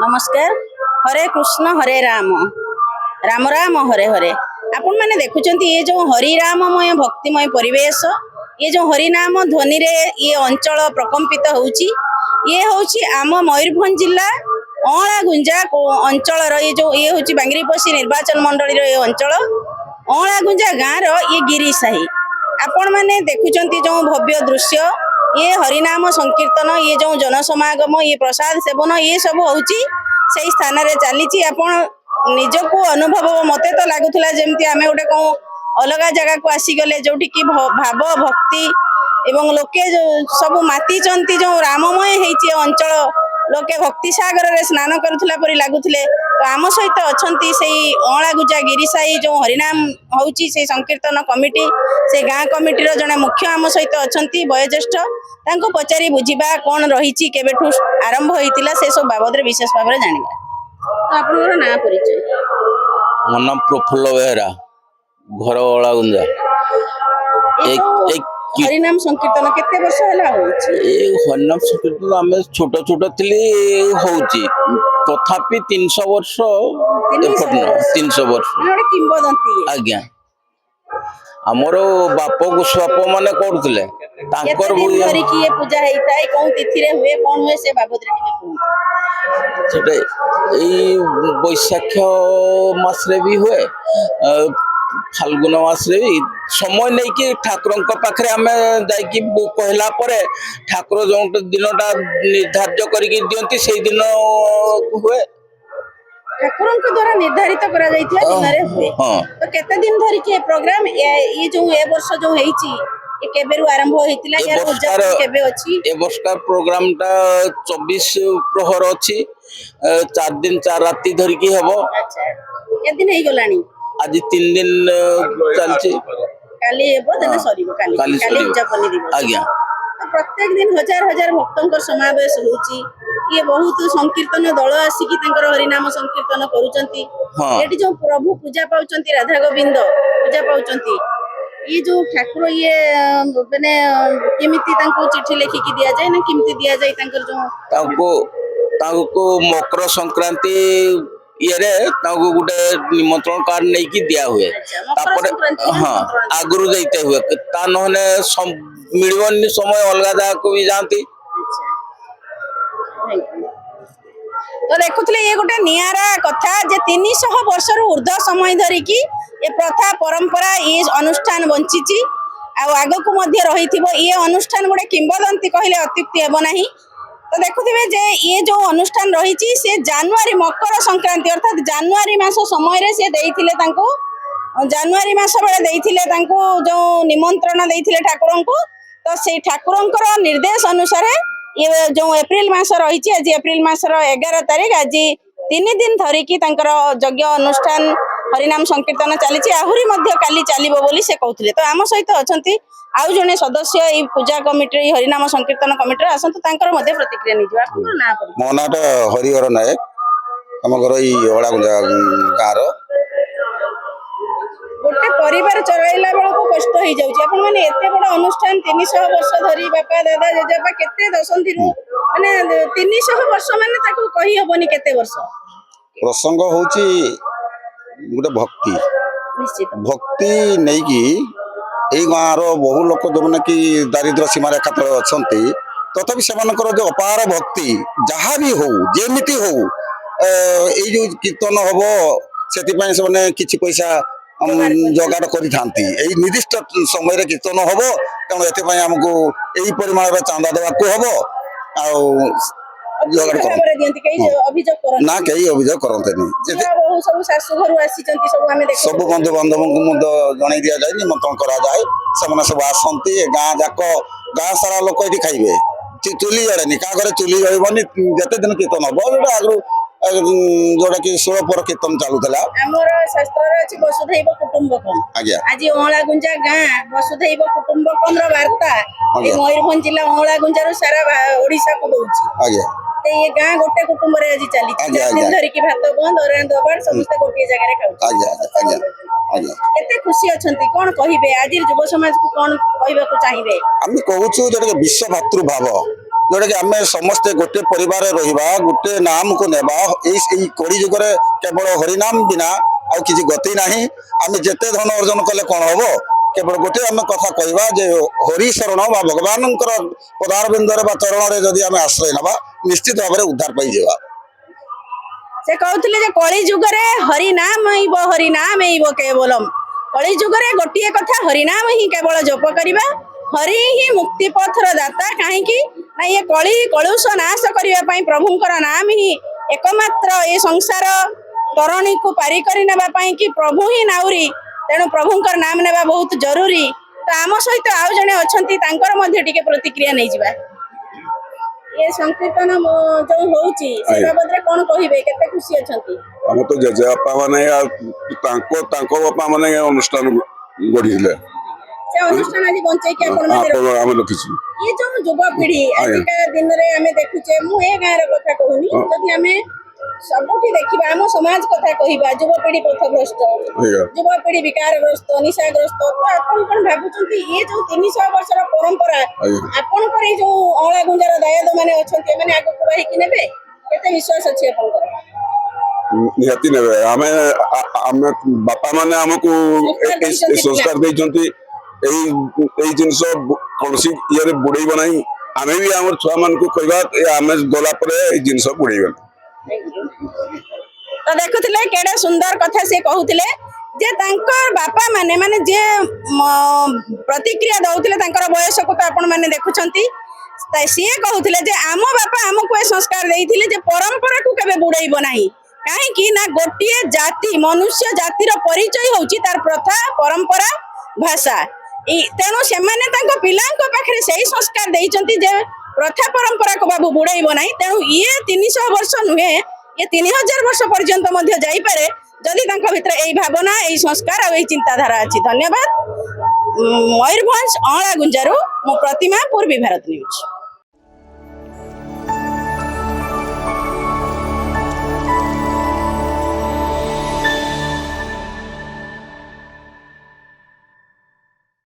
नमस्कार। हरे कृष्ण हरे राम राम राम हरे हरे। आपण मैंने देखुं ये जो हरिराममय भक्तिमय परिवेश, ये जो हरिनाम ध्वनि रे ये अंचल प्रकम्पित होउची, ये होउची आम मयूरभंज जिला अँला गुंजा अंचल ये जो ये होउची बांगरीपोशी निर्वाचन मंडली ये अंचल अँला गुंजा गाँव ये गिरिसाही। आपण मैंने देखुं जो भव्य दृश्य, ये हरिनाम संकीर्तन, ये जो जनसमागम, ये प्रसाद सेवन, ये सब होउची से स्थान रे चली। आपण निजको अनुभव मते तो लगुला जमती आम गोटे कौन अलग जगह को आसीगले जो भाव भक्ति एवं लोके जो सब माती जो राममय होती अंचल लोके भक्ति सागर रे स्नान करुला परी लगुले। तो आम सहित अच्छा से अँला गुजा गिरिसाही जो हरिनाम होउची से संकीर्तन कमिटी से गाँ कमिटी जड़े मुख्य आम सहित अच्छा वयोज्येष्ठ, तांको पचारि बुझीबा कौन रही केबेठू आरंभ होइतिला से सब बाबद विशेष भाव में जानिबा। तो आपनर ना परिचय? मो नाम प्रफुल्ल बेहरा, घर अँला गुंजा। हरिनाम संकीर्तन केते वर्ष होला होउची? हरिनाम संकीर्तन आम छोट छोट थी होउची, तथापि 300 वर्ष 300 वर्ष किंबदंती आज्ञा आमर बाप गोस्वाप माने करथले तांकर ये पूजा हेइताय कोन तिथि रे हुए कोन हुए से बाबद रे कहू। सेटे एई बैशाख मास रे भी हुए, फाल्गुन मास रे भी समय नहीं कि ठाकुर पाखे आम जाकि कहला ठाकुर जो दिनटा निर्धार्य करके दियंती से दिन हुए। ठाकुर द्वारा निर्धारित करा जाइथिला दिन रे हुए। तो केते दिन धरि के प्रोग्राम ये जो ए वर्ष जो हेइची ये केबेरु आरंभ होइतिला, यार उद्यापन केबे अछि? ए वर्ष का प्रोग्राम टा 24 प्रहर अछि, 4 दिन 4 राति धरि की हेबो। अच्छा, के दिन हेइ गलानी? आज 3 दिन चलछि, काली हेबो देना सरीबो। काली उद्यापन दिवस आज्ञा। तो प्रत्येक दिन हजार हजार भक्तों समावेश होउची। ये बहुत संकीर्तन दल आसिकी तांकर हरिनाम संकीर्तन करूचंती। एटी जो प्रभु पूजा पाउचंती, राधा गोविंद पूजा पाउचंती, ये जो ठाकुर ये माने केमिति तांको चिट्ठी लेखि की दिया जाय ना केमिति दिया जाय तांकर जो तांको मकर संक्रांति ये रे तांको गुटे निमंत्रण कार्ड नै की दिया हुए। आगुरु देते हुए ता नहने मिलवनी समय अलग जगह को भी जानती। तो देखुले ये गोटे नियारा कथा जे 300 वर्ष ऊर्ध समय धरिकी ये प्रथा परंपरा ये अनुष्ठान बंची आग को मध्य रही। ये अनुष्ठान गोटे किंबदंती कहले अत्युक्ति हेब नाही। तो देखुथिबे जे ये जो अनुष्ठान रही से जनवरी मकर संक्रांति अर्थात जनवरी मास समय रे से देइथिले तांको, जनवरी मास बेले देइथिले तांको जो निमंत्रण देइथिले ठाकुरन को। तो से ठाकुरंकर निर्देश अनुसार ये जो एप्रिल मास रही, आज एप्रिल मासर 11 तारीख, आज 3 दिन धरिकी तांकर यज्ञ अनुष्ठान हरिनाम संकीर्तन चली। आहुरी मध्य काली चलिबो बोली से कहउथिले। तो आम सहित अछंती आउ जने सदस्य ई पूजा कमिटी हरिनाम संकीर्तन कमिटी आसंतु तांकर मध्य प्रतिक्रिया नि जवा। आपन ना पर मो नाटा हरिहर नायक, हम घर ई अँला गुंजा गाँव रो। गोटे परिवार चलाइला बेलको कष्ट हो जाउची। आपण माने एते बड़ अनुष्ठान 300 वर्ष धरी बापा दादा जेजेबा केते दशंधि रु माने 300 वर्ष माने ताको कहि हबनी केते वर्ष। प्रसंग होची गोटे भक्ति निश्चित भक्ति नहीं कि एई गाँव रो बहु लोक जो माने कि दारिद्र सीमा रेखा तले अछंती, तथापि सेमानकर जो अपार भक्ति जहाँ भी हो जेमिति हो एई जो कीर्तन हबो सेति पय से माने किछि पैसा जोगाड़ करि थांती। एई निर्दिष्ट समय रे कीर्तन हबो, तेणु एते पय हमकु एई परिमाण रे चांदा देबा को हबो। आ जोगाड़ कर ना कई अभियोग करते नहीं। सब बंधु बांधव को जन दि जाए, निमंत्रण करा जाए, से सब आसती गाँ जाक गाँ सारा लोक ये खाइबे। चुली जड़ेनि क्या घर चुली जड़बनी जिते दिन कीर्तन हम जोटा आगु जोटा कि 16 पर कीर्तन चलूला। वसुधैव कुटुंबकम आज्ञा आज अँला गुंजा गाँ वसुधैव कुटुंबकम बार्ता मयूरभंज जिला अँला गुंजा सारा ओडिशा को दउची। आज्ञा ये गाँ गोटे कुटुंब रे आज चली 4 दिन धरिकी भात बंद अरान दबाड़ समस्त गोटे जगह रे खाउ। आज्ञा आज्ञा आज्ञा केते खुशी अछंती कोन कहिबे आज युवा समाज को कोन कहबा को चाहिबे? हम कहूछु जे विश्व भातृभाव जोटा कि आम समस्ते गोटे परिवार रहिबा गोटे नाम को नेबा एई कड़ी जुगरे केवल हरिनाम बिना आउ किछि गति नाही आम जेते धन अर्जन कले कौन हबो केवल गोटे आम कथा कहवा जे हरि शरण बा भगवान पदार बिंदर बा चरण जदि आम आश्रय नबा निश्चित भाव में उद्धार पाई जेबा से कहते जे कली जुगरे हरिनाम हरिनाम केवलम कली जुगरे गोटे कथा हरिनाम ही केवल जप करवा हरि ही मुक्ति पथर दाता कहीं ना ये कली कलुष नाश करने प्रभुंकर नाम ही एकमात्र ये संसार तरणी को पारी कर नापी कि प्रभु ही नाउरी तेणु प्रभुंकर नाम नेबा बहुत जरूरी। तो आम सहित आउ जड़े अच्छा प्रतिक्रिया नहीं जावा ये संकीर्तन जो होउची से बाबद रे कोन कहिबे केते खुशी अछंती हम तो जेजेबापा माने तांको बापा माने अनुष्ठान गढ़िले से अनुष्ठान आज बंचै के अपन माने हम रखिछु ये जो युवा पीढ़ी आजिका दिन रे हमें देखुचे मु ए गाय रे कथा कहूनी जदि हमें सबुठी देखिबा हम समाज कथा कहिबा युवा पीढ़ी पथभ्रष्ट युवा पीढ़ी विकारग्रस्त निशाग्रस्त तो अपन कोन भाबुचंती ये जो 300 वर्षर परंपरा अपन पर जो अळा गुंजार दायद माने अछंती माने आगु को बाही कि नेबे केते विश्वास अछि अपन को निहाती नेबे आमे बापा माने हमको संस्कार दैछंती एई जिंस कोनसी इयर बुड़ेइबो नाही आमे भी हमर छुआ मान को कहबा आमे गोला परे एई जिंस बुड़ेइबो तो देखुले केडे सुंदर कथा से कहूले जे तांकर बापा माने माने जे प्रतिक्रिया दउथिले तांकर बयस को तो आपण माने देखुछंती सी कहूले जे आम बापा आमको ए संस्कार देइथिले जे परंपरा को केबे बुड़ाइबो नाही काहे कि ना गोटिए जाति मनुष्य जातिर परिचय होउची तार प्रथा परंपरा भाषा तेणु से पिलांको पाखरे सही संस्कार देइचंती जे प्रथा परंपरा को बाबू बुड़ाइबो नाही तेणु ये 300 वर्ष नुहे ये 3000 वर्ष पर्यंत मध्य जाई पारे जदि तांका भितर एई भावना एई संस्कार आ एई चिंताधारा अछि। धन्यवाद। मयूरभंज अळा गुंजारू मो प्रतिमा पूर्वी भारत न्यूज।